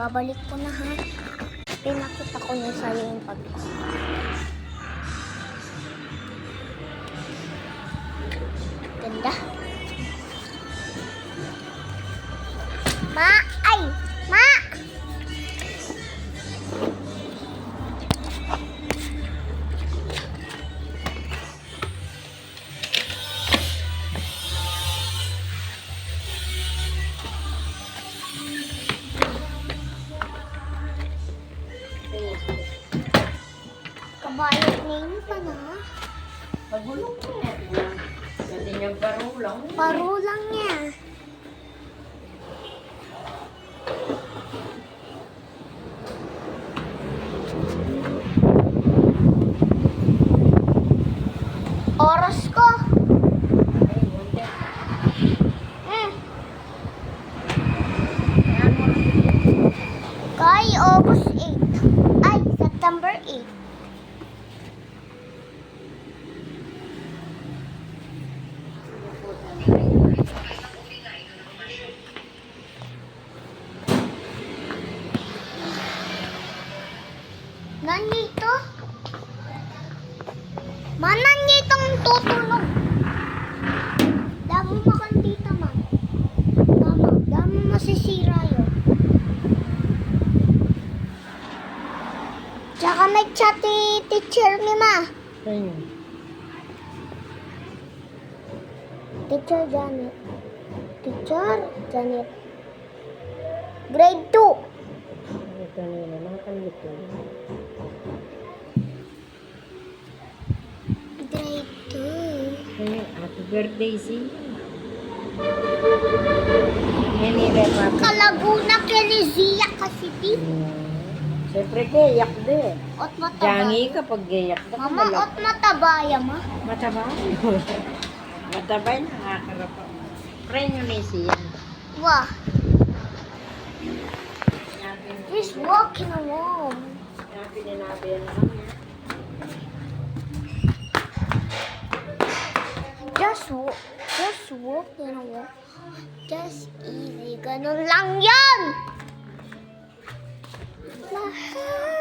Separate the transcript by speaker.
Speaker 1: Babalik ko na ha. Pinakita ko na sa'yo yung pag ganda. Ma! Ay! Ma! Kabayot na yun pa na.
Speaker 2: Pagulong ko na. Kasi niyang parulang.
Speaker 1: Parulang niya. Oras ko. Kay August 8. Ay, September 8. Nandito? Nanditong tutunog. Damo makandita man. Mama, damo masisira yun. Tsaka nag-chat teacher ni ma.
Speaker 2: Ayun.
Speaker 1: Teacher Janet. Teacher Janet. Grade 2.
Speaker 2: Ito nila. Nakakalito.
Speaker 1: Grade 2.
Speaker 2: Ayun. Happy birthday siya. Yan nila papi.
Speaker 1: Kalaguna Kelizia kasi di.
Speaker 2: Siyempre gayak din.
Speaker 1: Ot mataba.
Speaker 2: Jangi kapag gayak.
Speaker 1: Mama, ot matabaya ma.
Speaker 2: Mataba. Matabay nakakarap. Pray nyo na siya.
Speaker 1: Wah. He's walking along.
Speaker 2: Happy na nabi yan lang yan.
Speaker 1: Just walking along. Just easy. Ganun lang yan. Lahat.